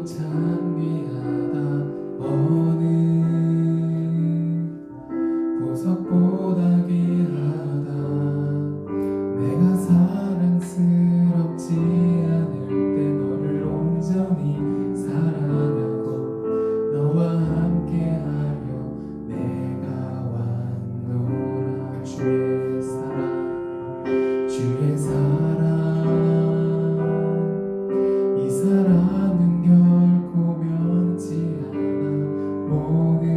찬미하다 어느 보석보다 귀하다 내가 사랑스럽지 않을 때 너를 온전히 사랑하고 너와 함께하려 내가 왔노라 주의 사랑 이 사랑은 결코 변치 않아 모든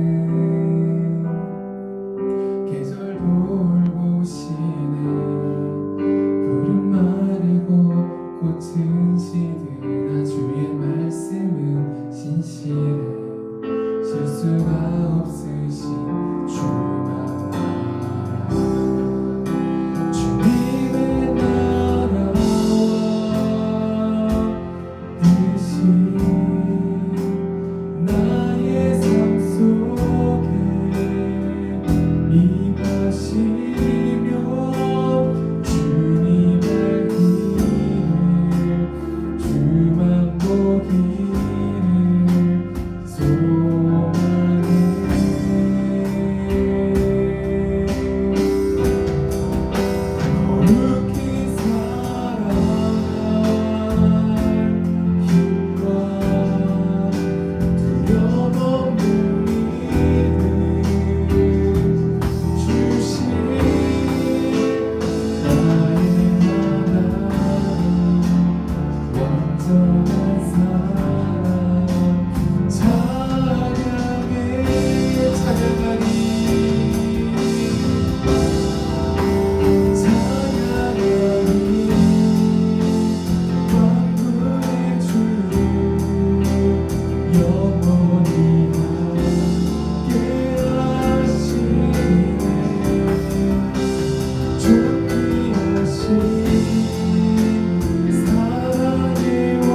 계절 돌보시네 푸른 마르고 꽃은 시드나 주의 말씀은 신실해 실수가 없으신 주만 알아 주님의 나라와 뜻이 나의 삶 속에 임하시며 주님의 길을 주만 보기를 소망해 거룩히 살아갈 힘과 두려움 없는 믿음 주신 나의 하나님 완전한 사랑 찬양하리 만군의 주 영원히 함께하시네 존귀하신 사랑의 왕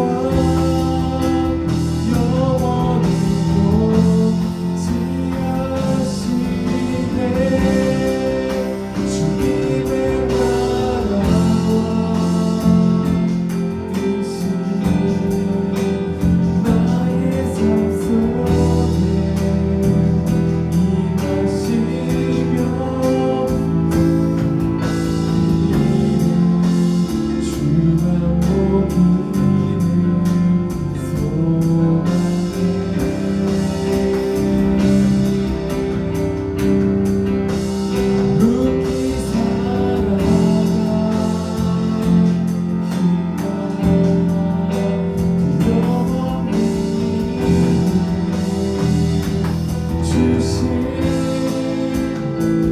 영원히 통치하시네 주님의 나라와 뜻이 나의 삶 속에 임하시며 주만 보기를 소망해 거룩히 살아가 힘과 두려움 없는 주신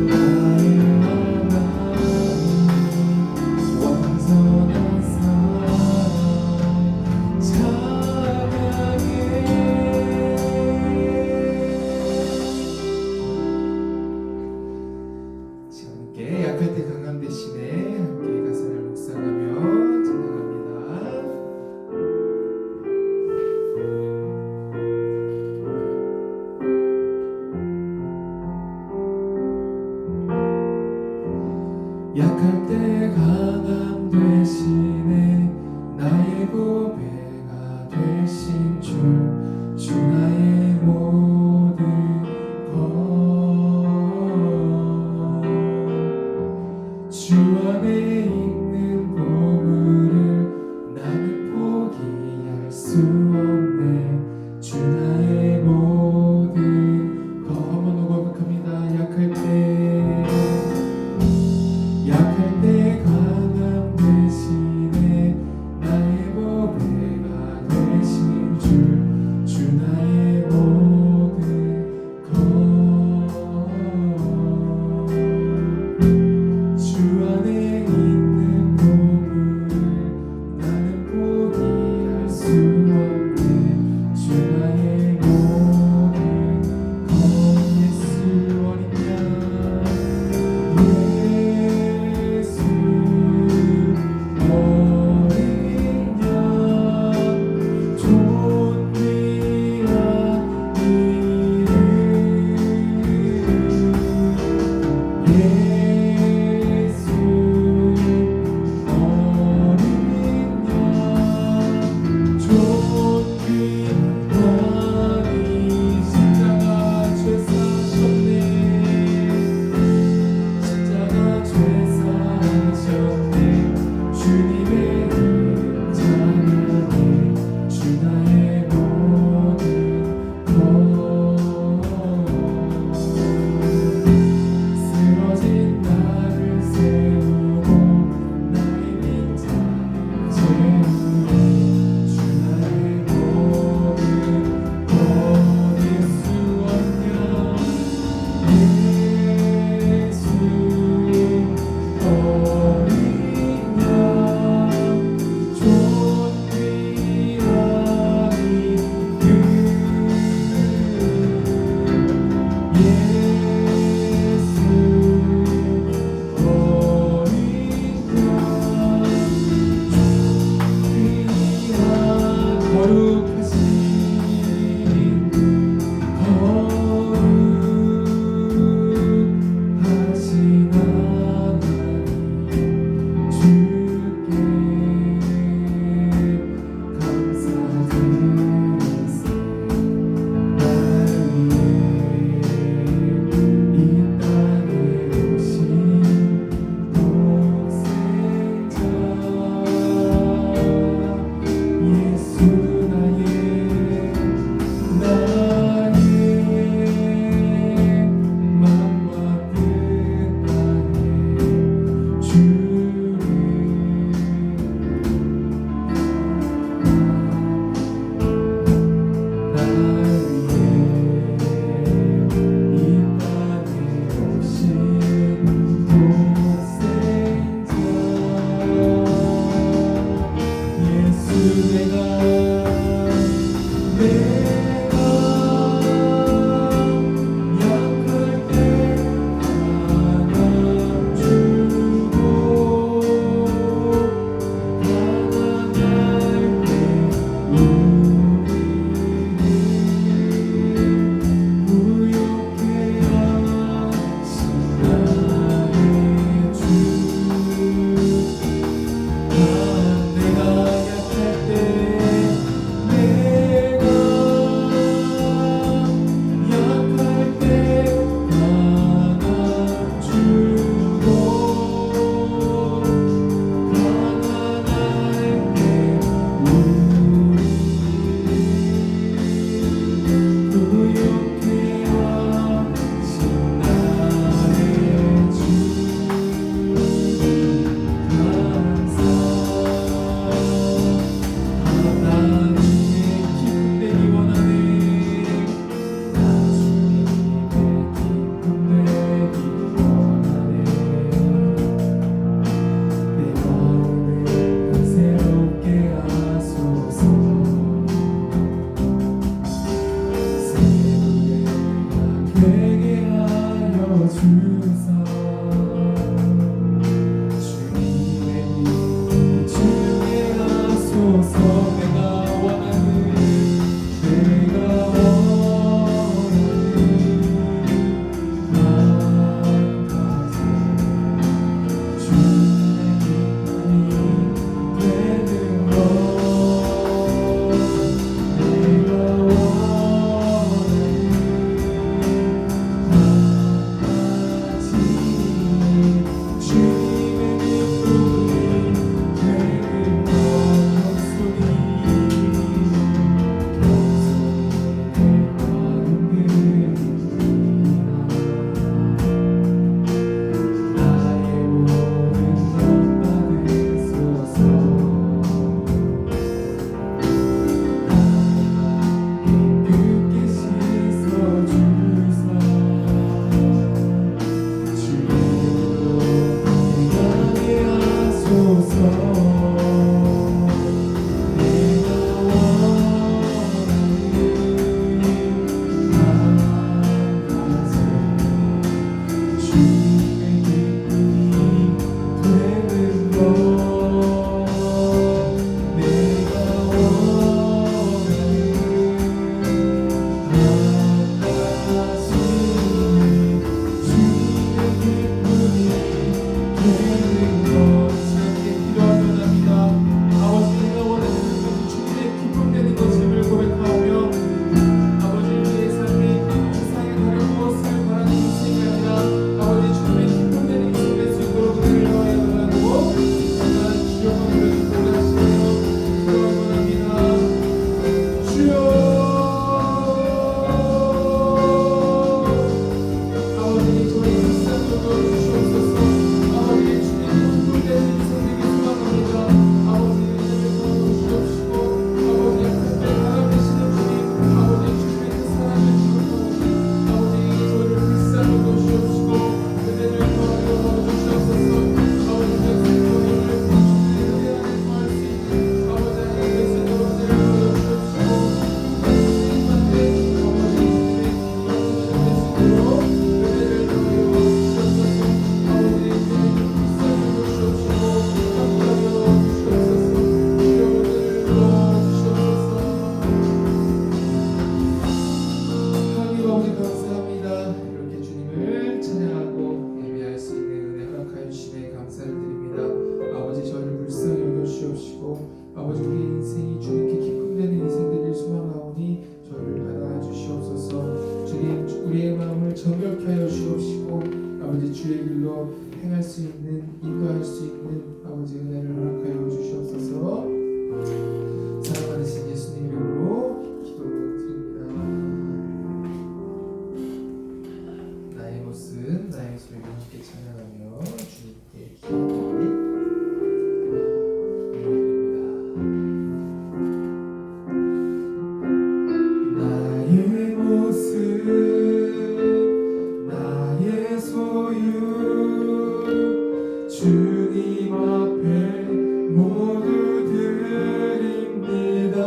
나의 하나님 완전한 사랑 찬양해 함께 약할 때 강함 대신에 함께 가사를 묵상하며 찬양합니다. 약할 때 강함 대신에 나의 보배가 되신 주 나의 모든 것 주 안에 있는 보물을 나는 포기할 수 없네 주 나의 모든 것 한번 더 고백합니다. 약할 때 강함 대신에 나의 보배가 되신 주 주님 앞에 모두 드립니다.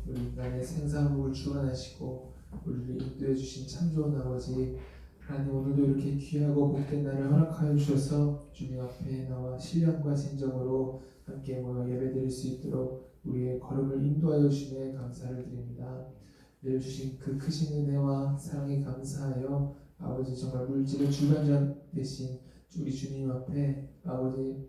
우리 인간의 생사복을 주관하시고 우리를 인도해 주신 참 좋은 아버지 하나님, 오늘도 이렇게 귀하고 복된 날을 허락하여 주셔서 주님 앞에 나와 신령과 진정으로 함께 모여 예배드릴 수 있도록 우리의 걸음을 인도하여 주심에 감사를 드립니다. 늘 주신 그 크신 은혜와 사랑에 감사하여 아버지, 정말 물질의 주관자 되신 우리 주님 앞에 아버지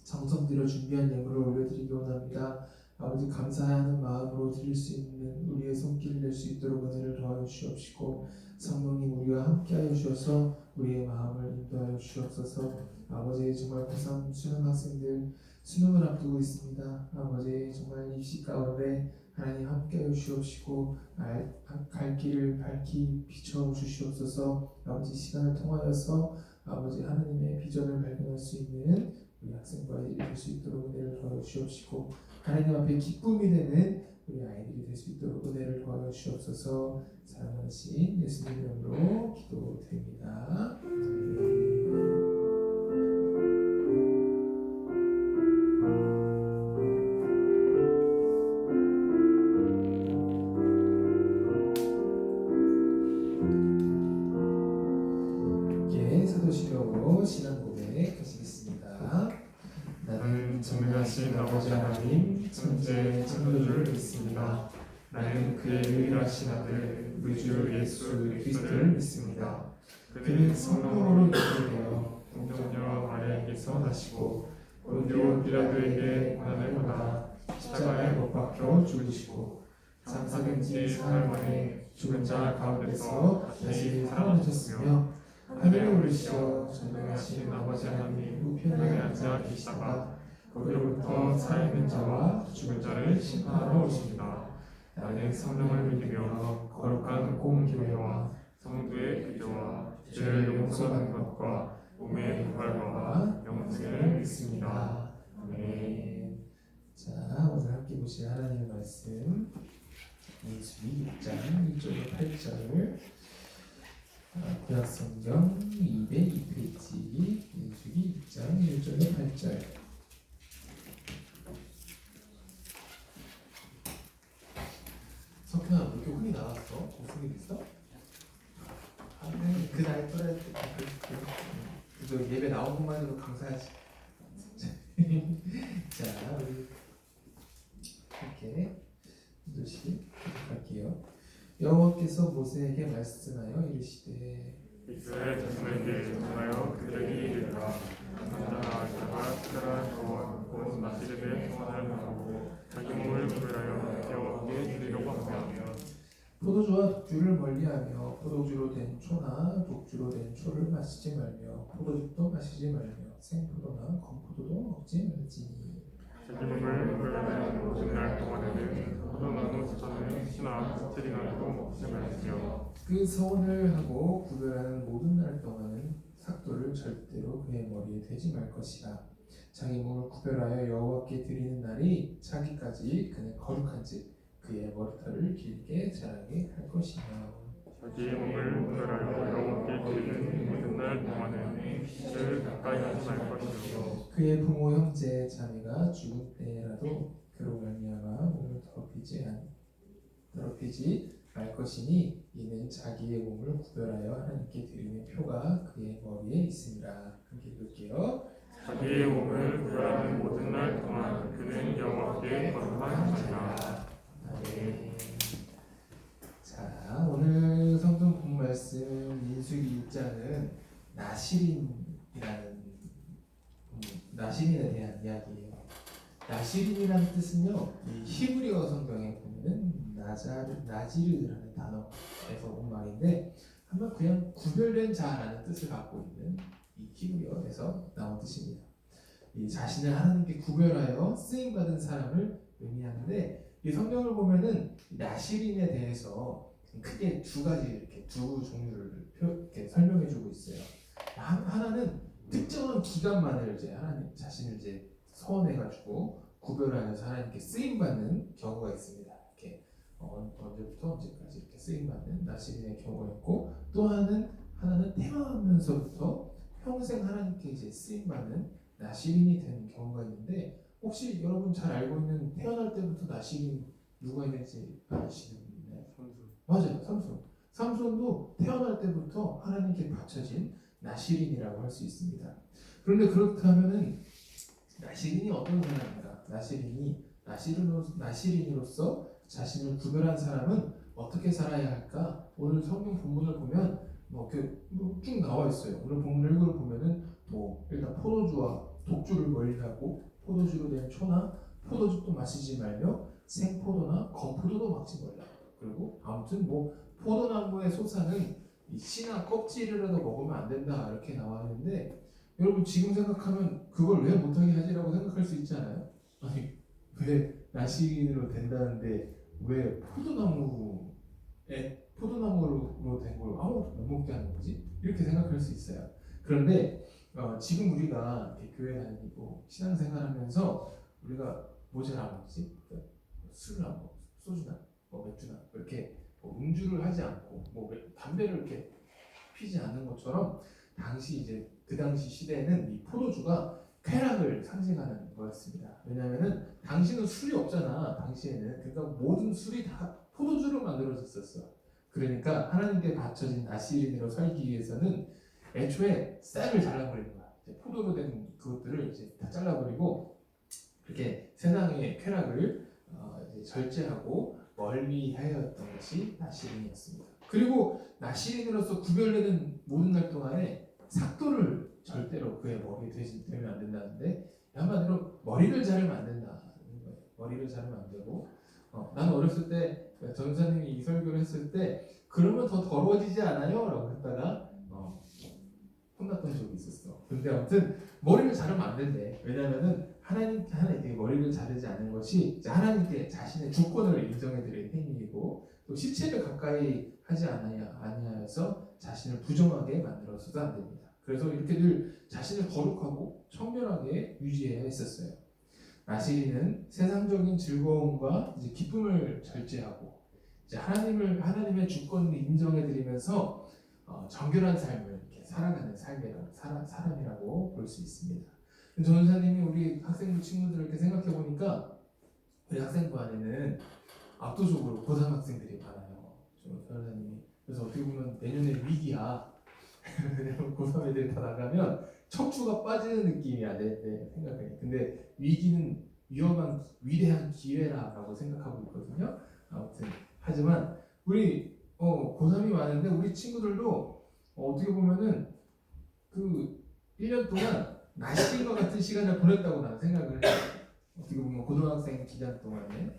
정성 들여 준비한 예물을 올려드리기 원합니다. 아버지, 감사하는 마음으로 드릴 수 있는 우리의 손길을 낼 수 있도록 은혜를 더하여 주옵시고, 성령님 우리와 함께하여 주셔서 우리의 마음을 인도하여 주옵소서. 아버지, 정말 고3 수능 학생들 수능을 앞두고 있습니다. 아버지, 정말 입시 가운데 하나님 함께하여 주옵시고 갈 길을 밝히 비춰 주시옵소서. 아버지, 시간을 통하여서 아버지 하나님의 비전을 발견할 수 있는 우리 학생과 될 수 있도록 은혜를 더하여 주옵시고, 하나님 앞에 기쁨이 되는 우리 아이들이 될 수 있도록 은혜를 더하여 주옵소서. 사랑하신 예수님 이름으로 기도드립니다. 함께 사도신경으로 신앙 고백하시겠습니다. 나는 전능하신 아버지 하나님 천재 창조주를 믿습니다. 나는 그의 유일하신 아들 우리 주 예수 그리스도를 믿습니다. 그는 성령으로 인도되어 동정녀 마리아에게서 나시고 본디오 빌라도에게 고난을 받아 십자가에 못 박혀 죽으시고 장사된 지 사흘 만에 죽은 자 가운데서 다시 살아나셨으며 하늘에 오르시어 전능하신 아버지 하나님 우편에 앉아 계시다가 거기로부터 살아있는 자와 죽은 자를 심판하러 오십니다. 나는 성령을 믿으며 거룩한 공교회와 성도의 기도와 죄를 용서받는 것과 몸의 부활과 영생을 믿습니다. 아멘. 자, 오늘 함께 보실 하나님의 말씀 민수기 6장 1절로 8절, 구약성경 202페이지 민수기 6장 1절로 8절. 석현아, 왜 이렇게 혼이 나왔어? 무슨 일 있어? 그날 떠날 때 그저 예배 나온 것만으로 감사하지. 자, 우리 이렇게 이도시 갈게요. 여호와께서 모세에게 말씀하여 이르시되 이스라엘 자손에게 전하여 그들에게 이르라. 남자나 여자가 특별한 거원 곧 나시름의 평안을 하고 자기 몸을 구별하여 여호와께 드리려고 하며 포도주와 독주를 멀리하며 포도주로 된 초나 독주로 된 초를 마시지 말며 포도즙도 마시지 말며 생포도나 건포도도 먹지 말지니. 자기 몸을 구별하는 모든 날 동안에는 포도나무 수천을 시나 스테리나도 먹지 말지며 그 서원을 하고 구별하는 모든 날 동안은 삭도를 절대로 그의 머리에 대지 말 것이라. 자기 몸을 구별하여 여호와께 드리는 날이 차기까지 그는 거룩한즉 그의 머리털을 길게 자라게 할 것이며. 자기 몸을 구별하여 여호와께 드리는 모든 날 동안에는 빛을 가까이 하지 말 것이며 그의 부모 형제 자매가 죽은 때라도 그로 말미암아 몸을 더럽히지 말 것이니 이는 자기의 몸을 구별하여 하나님께 드리는 표가 그의 머리에 있습니다. 함께 읽을게요. 자기의 몸을 구별하는 모든 날 동안 그는 여호와께 거룩한 자니라. 아멘. 자, 오늘 성경 본 말씀 민수기 6장은 나실인에 대한 이야기예요. 나실인이라는 뜻은요, 이 히브리어 성경에 보면은 나지르라는 단어에서 온 말인데 아마 그냥 구별된 자라는 뜻을 갖고 있는 이 히브리어에서 나온 뜻입니다. 이 자신을 하나님께 구별하여 쓰임 받은 사람을 의미하는데, 이 성경을 보면은 나실인에 대해서 크게 두 가지, 이렇게 두 종류를 이렇게 설명해주고 있어요. 하나는 특정한 기간만을 이제 하나님 자신을 이제 서원해가지고 구별하여서 하나님께 쓰임 받는 경우가 있습니다. 이렇게 언제부터 언제까지 이렇게 쓰임 받는 나실인의 경우가 있고, 또 하나는 태어나면서부터 평생 하나님께 이제 쓰임 받는 나실인이 되는 경우가 있는데, 혹시 여러분 잘 알고 있는 태어날 때부터 나실인 누가 있는지 아시는 분 있나요? 선수. 맞아요, 삼손. 삼손도 태어날 때부터 하나님께 바쳐진 나시린이라고 할 수 있습니다. 그런데 그렇다면은 나시린이 어떤 사람인가? 나시린으로서 자신을 구별한 사람은 어떻게 살아야 할까? 오늘 성경 본문을 보면 쭉 나와 있어요. 오늘 본문 읽을 보면은 일단 포도주와 독주를 멀리하고 포도주로 된 초나 포도즙도 마시지 말며 생포도나 건포도도 먹지 말라. 그리고 아무튼 포도나무의 솟아는 이 씨나 껍질이라도 먹으면 안 된다 이렇게 나와 있는데 여러분 지금 생각하면 그걸 왜 못하게 하지라고 생각할 수 있잖아요. 아니 왜 나시인으로 된다는데 왜 포도나무로 된 걸 아무것도 못 먹게 하는 거지? 이렇게 생각할 수 있어요. 그런데 지금 우리가 이렇게 교회 다니고 신앙생활하면서 우리가 뭐 잘 안 먹지? 술을 안 먹고 소주나 맥주나 이렇게 음주를 하지 않고 담배를 이렇게 피지 않는 것처럼 그 당시 시대에는 이 포도주가 쾌락을 상징하는 거였습니다. 왜냐하면은 당시는 술이 없잖아. 당시에는 그러니까 모든 술이 다 포도주로 만들어졌었어. 그러니까 하나님께 바쳐진 나시린으로 살기 위해서는 애초에 싹을 잘라버리는 거야. 포도로 된 그것들을 이제 다 잘라버리고 그렇게 세상의 쾌락을 이제 절제하고 멀리하였던 것이 나시린이었습니다. 그리고 나시린으로서 구별되는 모든 날 동안에 삭도를 절대로 그의 머리에 되면 안 된다는데 한마디로 머리를 자르면 안 된다는 거예요. 머리를 자르면 안 되고 나는 어렸을 때 전사님이 이 설교를 했을 때 그러면 더 더러워지지 않아요? 라고 했다가 혼났던 적이 있었어. 근데 아무튼 머리를 자르면 안 된대. 왜냐면은 하나님께 머리를 자르지 않는 것이 이제 하나님께 자신의 주권을 인정해드린 행위이고 또 시체를 가까이 하지 아니하여서 자신을 부정하게 만들어서도 안 됩니다. 그래서 이렇게 늘 자신을 거룩하고 청결하게 유지해야 했었어요. 나시린은 세상적인 즐거움과 이제 기쁨을 절제하고 이제 하나님의 주권을 인정해드리면서 정결한 삶을 이렇게 살아가는 사람이라고 볼 수 있습니다. 전사님이 우리 학생부 친구들을 이렇게 생각해 보니까 우리 학생부 안에는 압도적으로 고3 학생들이 많아요. 전사님이 그래서 어떻게 보면 내년에 위기야. 왜냐면 고3 애들이 다 나가면 척추가 빠지는 느낌이야 내 생각에. 근데 위기는 위대한 기회라고 생각하고 있거든요. 아무튼 하지만 우리 고3이 많은데 우리 친구들도 어떻게 보면은 그 1년 동안 나시린과 같은 시간을 보냈다고 나는 생각을 해요. 어떻게 보면 고등학생 기간 동안에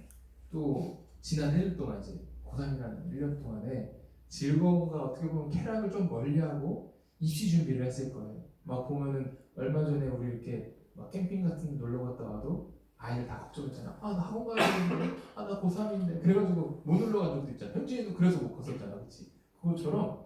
또 지난 1년 동안 이제 고3이라는 1년 동안에 즐거움과 어떻게 보면 쾌락을 좀 멀리하고 입시 준비를 했을 거예요. 막 보면은 얼마 전에 우리 이렇게 막 캠핑 같은 데 놀러 갔다 와도 아이들 다 걱정했잖아. 나 학원 가야 되는데, 나 고3인데. 그래가지고 못 놀러 간 적도 있잖아. 현진이도 그래서 못 갔었잖아, 그렇지? 그것처럼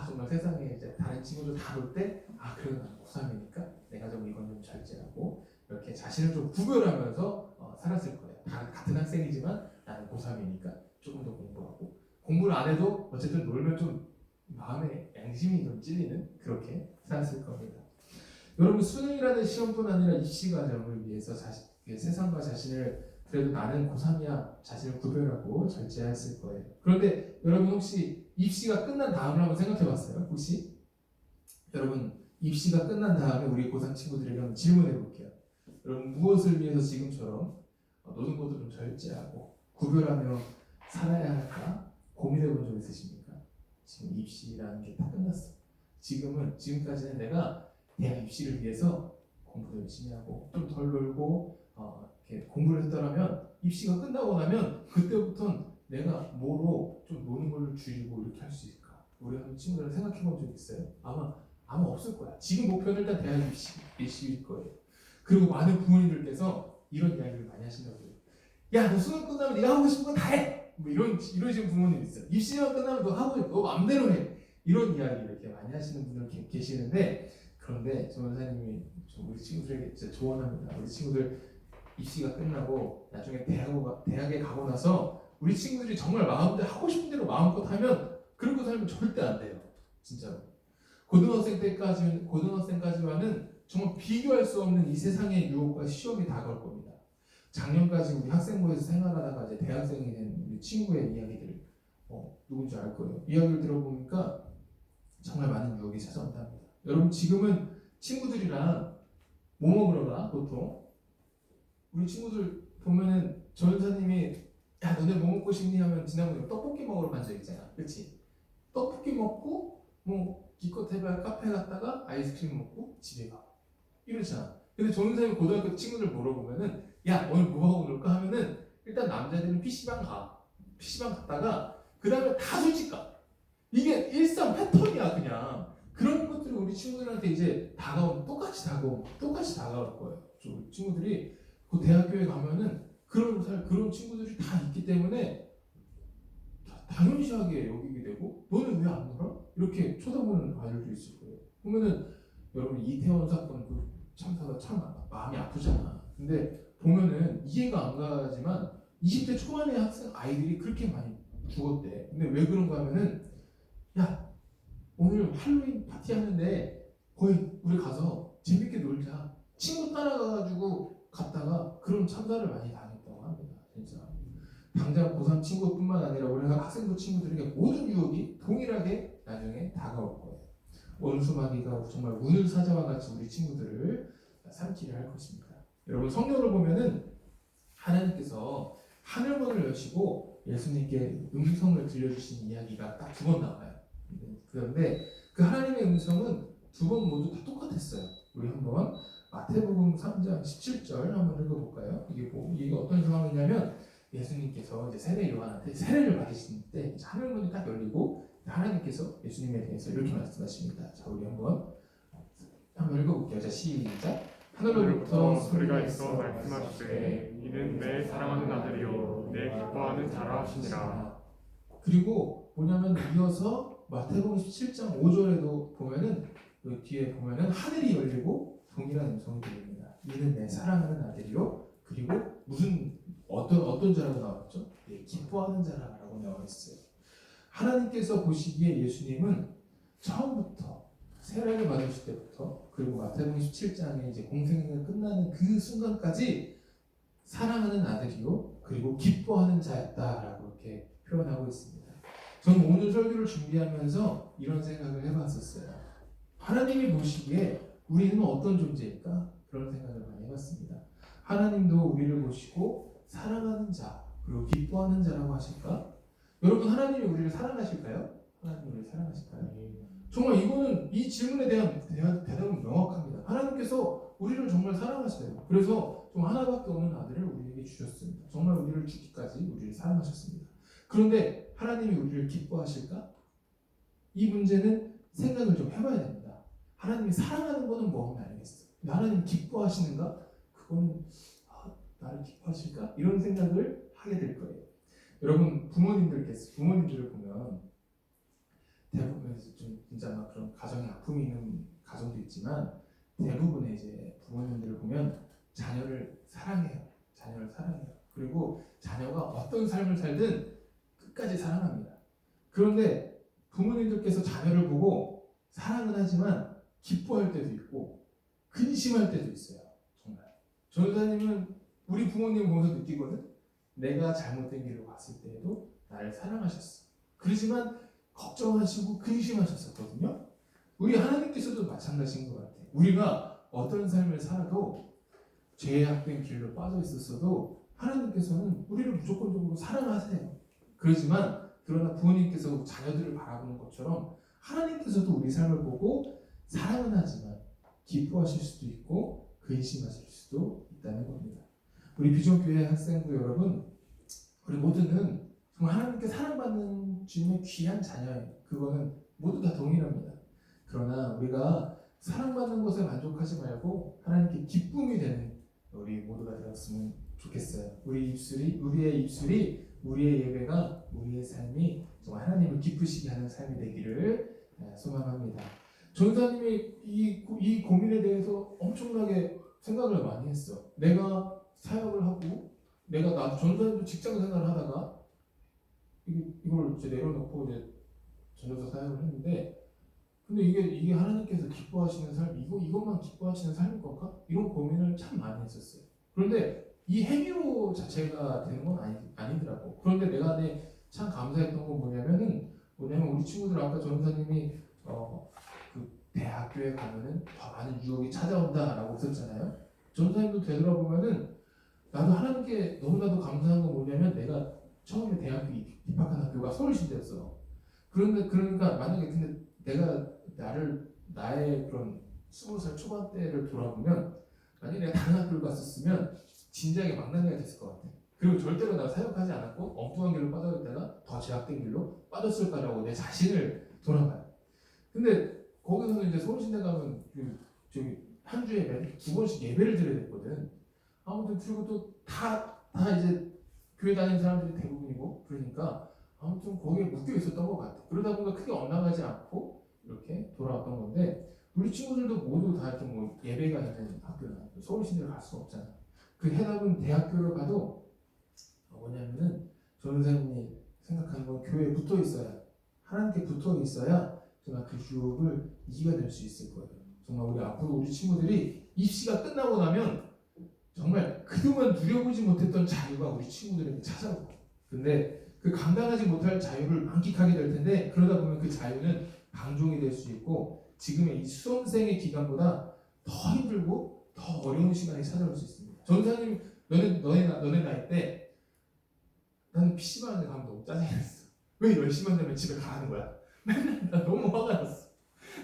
정말 세상에 이제 다른 친구들 다 볼 때, 그래도 나는 고3이니까 내가 좀 이건 좀 절제하고 이렇게 자신을 좀 구별하면서 살았을 거예요. 다 같은 학생이지만 나는 고3이니까 조금 더 공부하고 공부를 안 해도 어쨌든 놀면 좀 마음의 양심이 좀 찔리는 그렇게 살았을 겁니다. 여러분 수능이라는 시험뿐 아니라 입시 과정을 위해서 세상과 자신을 그래도 나는 고3이야 자신을 구별하고 절제했을 거예요. 그런데 여러분 혹시 입시가 끝난 다음을 한번 생각해봤어요? 혹시 여러분 입시가 끝난 다음에 우리 고3 친구들에게 한번 질문해볼게요. 여러분 무엇을 위해서 지금처럼 노는 것도 좀 절제하고 구별하며 살아야 할까 고민해본 적 있으십니까? 지금 입시라는 게 다 끝났어. 지금까지는 내가 대학 입시를 위해서 공부도 열심히 하고 좀 덜 놀고 이렇게 공부를 했더라면 입시가 끝나고 나면 그때부터는 내가 뭐로 좀 노는 걸 줄이고 이렇게 할 수 있을까? 우리 한번 친구들 생각해본 적 있어요? 아마 없을 거야. 지금 목표는 일단 대학 입시일 거예요. 그리고 많은 부모님들께서 이런 이야기를 많이 하신다고요. 야, 너 수능 끝나면 네가 하고 싶은 거 다 해. 이러시는 부모님 있어요. 입시만 끝나면 너 마음대로 해. 이런 이야기를 이렇게 많이 하시는 분들 계시는데 그런데 전사님이 우리 친구들에게 진짜 조언합니다. 우리 친구들 입시가 끝나고 나중에 대학에 가고 나서 우리 친구들이 정말 마음대로 하고 싶은 대로 마음껏 하면 그러고 살면 절대 안 돼요. 진짜로. 고등학생까지와는 정말 비교할 수 없는 이 세상의 유혹과 시험이 다가올 겁니다. 작년까지 우리 학생부에서 생활하다가 이제 대학생이 된 우리 친구의 이야기들 누군지 알 거예요. 이야기를 들어보니까 정말 많은 유혹이 찾아온답니다. 여러분 지금은 친구들이랑 뭐 먹으러 가? 보통 우리 친구들 보면은 전사님이 야 너네 뭐 먹고 싶니 하면 지난번에 떡볶이 먹으러 간 적 있잖아, 그렇지? 떡볶이 먹고 뭐 기껏 해봐야 카페 갔다가 아이스크림 먹고 집에 가 이러잖아. 근데 전사님이 고등학교 친구들 물어보면은 야 오늘 뭐 하고 놀까 하면은 일단 남자들은 PC방 가. PC방 갔다가 그 다음에 다 술집 가. 이게 일상 패턴이야 그냥. 그런 것들이 우리 친구들한테 이제 똑같이 다가올 거예요. 저 친구들이 그 대학교에 가면은 그런 친구들이 다 있기 때문에 당연시하게 여기게 되고 너는 왜 안 놀아? 이렇게 쳐다보는 아이들도 있을 거예요. 보면은 여러분 이태원 사건 그 참사가 참 마음이 아프잖아. 근데 보면은 이해가 안 가지만 20대 초반의 학생 아이들이 그렇게 많이 죽었대. 근데 왜 그런가 하면은 야 오늘 할로윈 파티 하는데 거기 우리 가서 재밌게 놀자. 친구 따라가가지고 갔다가 그런 참사를 많이 당했다고 합니다. 진짜. 당장 고3 친구뿐만 아니라 우리가 학생부 친구들에게 모든 유혹이 동일하게 나중에 다가올 거예요. 원수마귀가 정말 운을 사자와 같이 우리 친구들을 삼키려 할 것입니다. 여러분 성경을 보면은 하나님께서 하늘문을 여시고 예수님께 음성을 들려주신 이야기가 딱 2번 나와요. 그런데 그 하나님의 음성은 2번 모두 다 똑같았어요. 우리 한번 마태복음 3장 17절 한번 읽어볼까요? 이게 어떤 상황이냐면 예수님께서 이제 세례 요한한테 세례를 받으실 때 하늘문이 딱 열리고 하나님께서 예수님에 대해서 이렇게 말씀하십니다. 자, 우리 한번 읽어볼게요. 자, 시작. 하늘로부터 소리가 있어 말씀하시되 이는 내 사랑하는 아들이요 내 기뻐하는 자라 하시니라. 그리고 뭐냐면 이어서 마태복음 17장 5절에도 보면은 그 뒤에 보면은 하늘이 열리고 동일한 음성이 들립니다. 이는 내 사랑하는 아들이요. 그리고 어떤 자라고 나왔죠? 네, 기뻐하는 자라고 나와 있어요. 하나님께서 보시기에 예수님은 처음부터 세례를 받으실 때부터 그리고 마태복음 17장에 이제 공생애가 끝나는 그 순간까지 사랑하는 아들이요 그리고 기뻐하는 자였다라고 이렇게 표현하고 있습니다. 저는 오늘 설교를 준비하면서 이런 생각을 해봤었어요. 하나님이 보시기에 우리는 어떤 존재일까? 그런 생각을 많이 해봤습니다. 하나님도 우리를 보시고 사랑하는 자 그리고 기뻐하는 자라고 하실까? 여러분 하나님이 우리를 사랑하실까요? 하나님이 우리를 사랑하실까요? 정말 이거는 이 질문에 대한 대답은 명확합니다. 하나님께서 우리를 정말 사랑하세요. 그래서 좀 하나밖에 없는 아들을 우리에게 주셨습니다. 정말 우리를 죽기까지 우리를 사랑하셨습니다. 그런데 하나님이 우리를 기뻐하실까? 이 문제는 생각을 좀 해봐야 됩니다. 하나님이 사랑하는 거는 뭐 하면 알겠어. 근데 하나님 기뻐하시는가? 그거는 나를 기뻐하실까? 이런 생각을 하게 될 거예요. 여러분 부모님들을 보면 대부분 좀 진짜 막 그런 가정에 아픔이 있는 가정도 있지만 대부분의 이제 부모님들을 보면 자녀를 사랑해요. 그리고 자녀가 어떤 삶을 살든 끝까지 사랑합니다. 그런데 부모님들께서 자녀를 보고 사랑은 하지만 기뻐할 때도 있고 근심할 때도 있어요. 정말. 전도사님은 우리 부모님 보면서 느끼거든. 내가 잘못된 길로 갔을 때에도 나를 사랑하셨어. 그렇지만 걱정하시고 근심하셨었거든요. 우리 하나님께서도 마찬가지인 것 같아요. 우리가 어떤 삶을 살아도 죄악된 길로 빠져 있었어도 하나님께서는 우리를 무조건적으로 사랑하세요. 그러나 부모님께서 자녀들을 바라보는 것처럼 하나님께서도 우리 삶을 보고 사랑은 하지만 기뻐하실 수도 있고 근심하실 수도 있다는 겁니다. 우리 비전교회 학생부 여러분, 우리 모두는 정말 하나님께 사랑받는 주님의 귀한 자녀예요. 그거는 모두 다 동일합니다. 그러나 우리가 사랑받는 것에 만족하지 말고 하나님께 기쁨이 되는 우리 모두가 되었으면 좋겠어요. 우리의 입술이, 우리의 예배가, 우리의 삶이 정말 하나님을 기쁘시게 하는 삶이 되기를 소망합니다. 전사님이 이 고민에 대해서 엄청나게 생각을 많이 했어. 내가 사역을 하고 나도 전사님도 직장 생활을 하다가 이걸 이제 내려놓고 이제 전도사 사역을 했는데 근데 이게 하나님께서 기뻐하시는 삶 이것만 기뻐하시는 삶일 건가? 이런 고민을 참 많이 했었어요. 그런데 이 행위로 자체가 되는 건 아니더라고. 그런데 내가 참 감사했던 건 뭐냐면 우리 친구들 아까 전사님이 그 대학교에 가면은 더 많은 유혹이 찾아온다라고 했었잖아요. 전사님도 되돌아보면은 나도 하나님께 너무나도 감사한 건 뭐냐면 내가 처음에 대학교 입학한 학교가 서울시대였어. 그러니까 만약에 근데 내가 나의 그런 20살 초반 때를 돌아보면 만약에 내가 다른 학교를 갔었으면 진지하게 망나니가 됐을 것 같아. 그리고 절대로 나 사역하지 않았고 엉뚱한 길로 빠져있다가 더 제약된 길로 빠졌을 거라고 내 자신을 돌아봐요. 근데 거기서는 이제 서울신대 가면 한 주에 매일 2번씩 예배를 드려야 됐거든. 아무튼 그리고 또 다 이제 교회 다니는 사람들이 대부분이고 그러니까 아무튼 거기에 묶여 있었던 것 같아. 그러다 보니까 크게 엇나가지 않고 이렇게 돌아왔던 건데 우리 친구들도 모두 다 이렇게 뭐 예배가 있는 학교나 서울신대를 갈 수가 없잖아. 그 해답은 대학교를 가도 뭐냐면은 전사님이 생각하는 건 교회에 붙어 있어야 하나님께 붙어 있어야 정말 그 유혹을 이겨낼 수 있을 거예요. 정말 우리 앞으로 우리 친구들이 입시가 끝나고 나면 정말 그동안 누려보지 못했던 자유가 우리 친구들에게 찾아올 거예요. 근데 그 감당하지 못할 자유를 만끽하게 될 텐데 그러다 보면 그 자유는 방종이 될 수 있고 지금의 이 수험생의 기간보다 더 힘들고 더 어려운 시간이 찾아올 수 있습니다. 전사님 너네 나이 때 나는 PC방에 가면 너무 짜증이 났어. 왜 10시만 되면 집에 가라는 거야? 맨날 나 너무 화가 났어.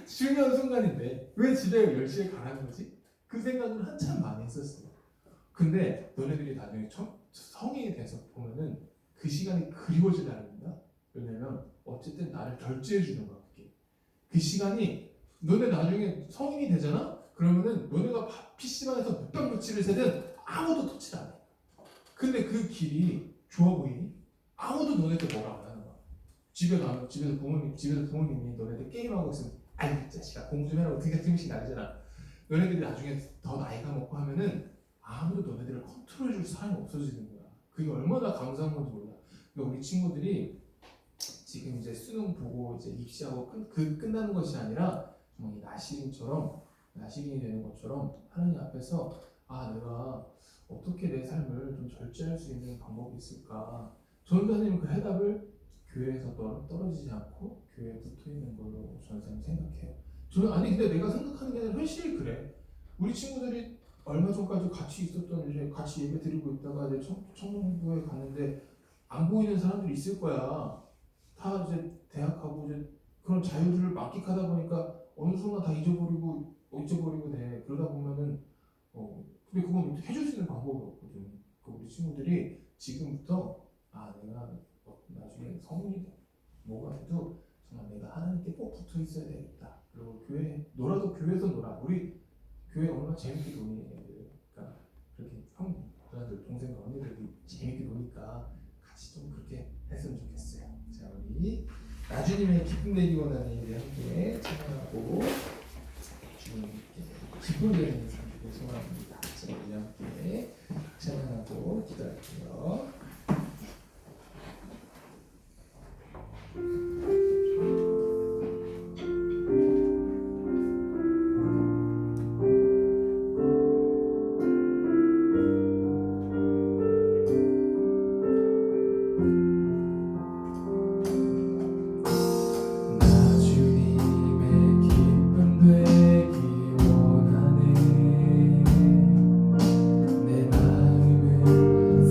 중요한 순간인데 왜 집에 10시에 가라는 거지? 그 생각을 한참 많이 했었어요. 근데 너네들이 나중에 성인이 돼서 보면은 그 시간이 그리워질 날입니다. 왜냐면 어쨌든 나를 결제해 주는 거야. 그 시간이 너네 나중에 성인이 되잖아? 그러면은 너네가 PC방에서 몇백 며칠을 새든 아무도 터치를 안 해. 근데 그 길이 좋아 보이니? 아무도 너네한테 뭐라 안 하는 거야. 집에서 부모님이 너네들 게임하고 있으면 아이 자식아 공부 좀 해라고 되게 등씩 날리잖아. 너네들이 나중에 더 나이가 먹고 하면은 아무도 너네들을 컨트롤해 줄 사람이 없어지는 거야. 그게 얼마나 감사한 건지 몰라. 그러니까 우리 친구들이 지금 이제 수능 보고 이제 입시하고 끝나는 것이 아니라 정말 나시린이 되는 것처럼 하나님 앞에서 내가 어떻게 내 삶을 좀 절제할 수 있는 방법이 있을까? 전사님은 그 해답을 교회에서 떨어지지 않고 교회에 붙어 있는 걸로 전사님 생각해요. 근데 내가 생각하는 게 아니라 현실이 그래. 우리 친구들이 얼마 전까지 같이 있었던 이제 같이 예배 드리고 있다가 이제 청년부에 갔는데 안 보이는 사람들이 있을 거야. 다 이제 대학하고 이제 그런 자유들을 만끽하다 보니까 어느 순간 다 잊어버리고 돼. 그러다 보면은 근데 그건 해줄 수 있는 방법이 없거든. 우리 친구들이 지금부터 내가 나중에 성인이 뭐가 돼도 정말 내가 하나님께 꼭 붙어 있어야 되겠다. 그리고 놀아도 교회에서 놀아. 우리 교회 얼마나 재밌게 노니 애들. 그러니까 그렇게 누나들 동생과 언니들이 재밌게 노니까 같이 좀 그렇게 했으면 좋겠어요. 자, 우리 나주님의 기쁨 내기 원하는 일에 함께 찬양하고 주님께 기쁨 내리는 삶을 소망합니다. 자, 우리 함께 찬양하고 기도할게요.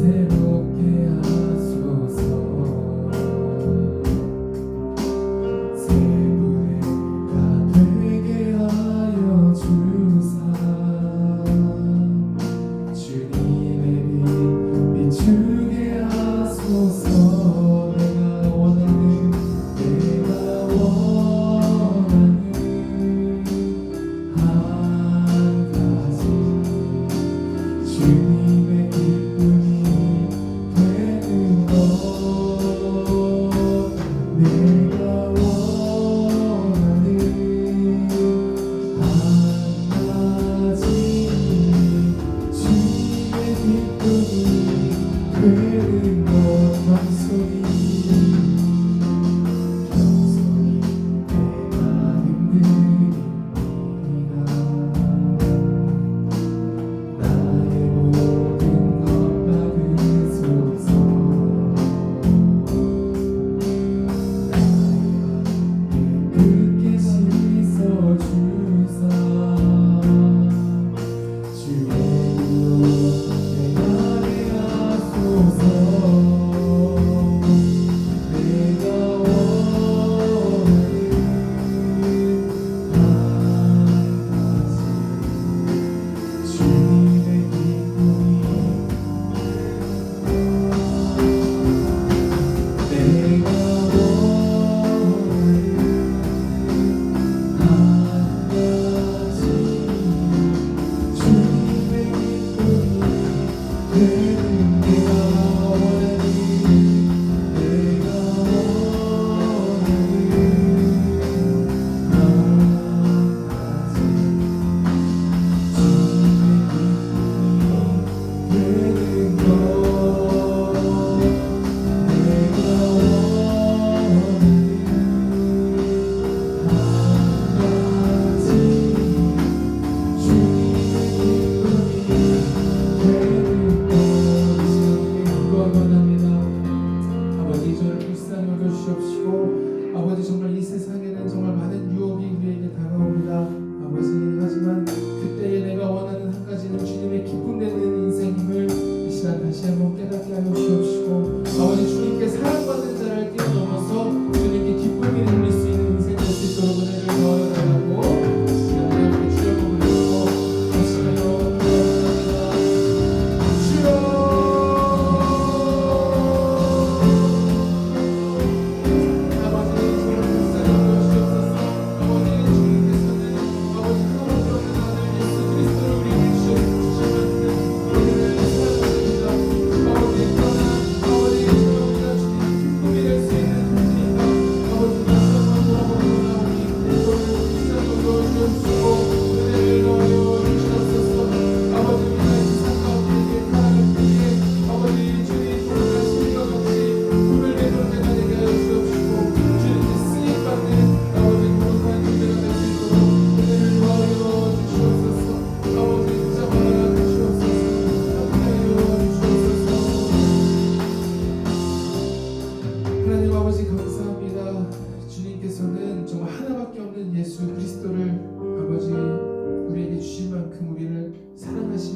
새롭게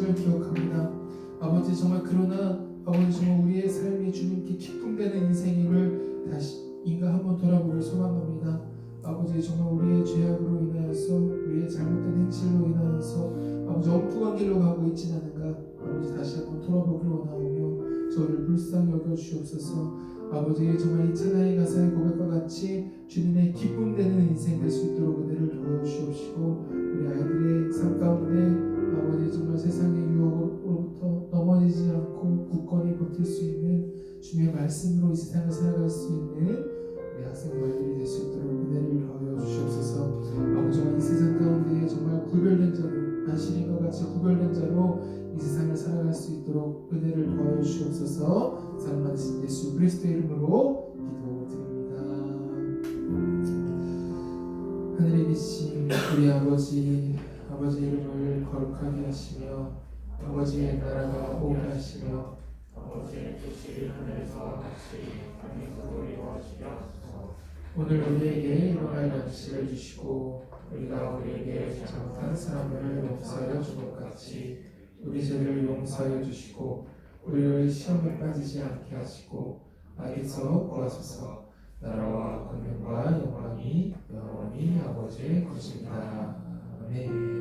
것을 기억합니다. 아버지 정말 그러나 아버지 정말 우리의 삶이 주님께 기쁨되는 인생임을 다시 인가 한번 돌아보길 소망합니다. 아버지 정말 우리의 죄악으로 인하여서 우리의 잘못된 행실로 인하여서 아버지 엉뚱한 길로 가고 있진 않은가 아버지 다시 한번 돌아보길 원하오며 저를 불쌍히 여겨주시옵소서. 아버지 정말 이 찬양의 가사의 고백과 같이 주님의 기쁨되는 인생 될 수 있도록 은혜를 더하여 주옵시고 우리 아이들의 삶 가운데 아버지 정말 세상의 유혹으로부터 넘어지지 않고 굳건히 버틸 수 있는 주님의 말씀으로 이 세상을 살아갈 수 있는 우리 학생들이 될 수 있도록 은혜를 더하여 주시옵소서. 아버지 정말 이 세상 가운데 정말 구별된 자로 안식일과 같이 구별된 자로 이 세상을 살아갈 수 있도록 은혜를 더하여 주시옵소서. 사랑하신 예수 그리스도의 이름으로 기도드립니다. 하늘에 계신 우리 아버지 이름을 거룩하게 하시며 아버지의 나라가 오게 하시며 아버지의 뜻이 하늘에서 같이 땅에서도 이루어지옵소서. 오늘 우리에게 일용할 양식을 주시고 우리가 우리에게 잘못한 사람을 용서하여 준 것 같이 우리 죄를 용서하여 주시고 우리를 시험에 빠지지 않게 하시고 악에서 구하소서. 나라와 권능과 영광이 영원히 아버지의 것입니다. 아멘.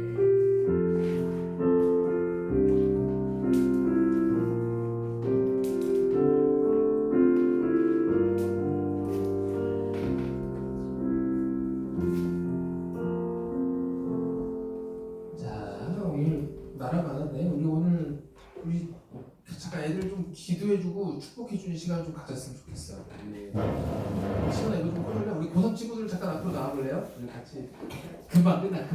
나라 많았네. 우리 잠깐 애들 좀 기도해주고 축복해주는 시간 좀 가졌으면 좋겠어. 시간에 이거 좀 꺼줄래? 우리 고3 친구들 잠깐 앞으로 나와볼래요? 우리 같이 금방 끝나.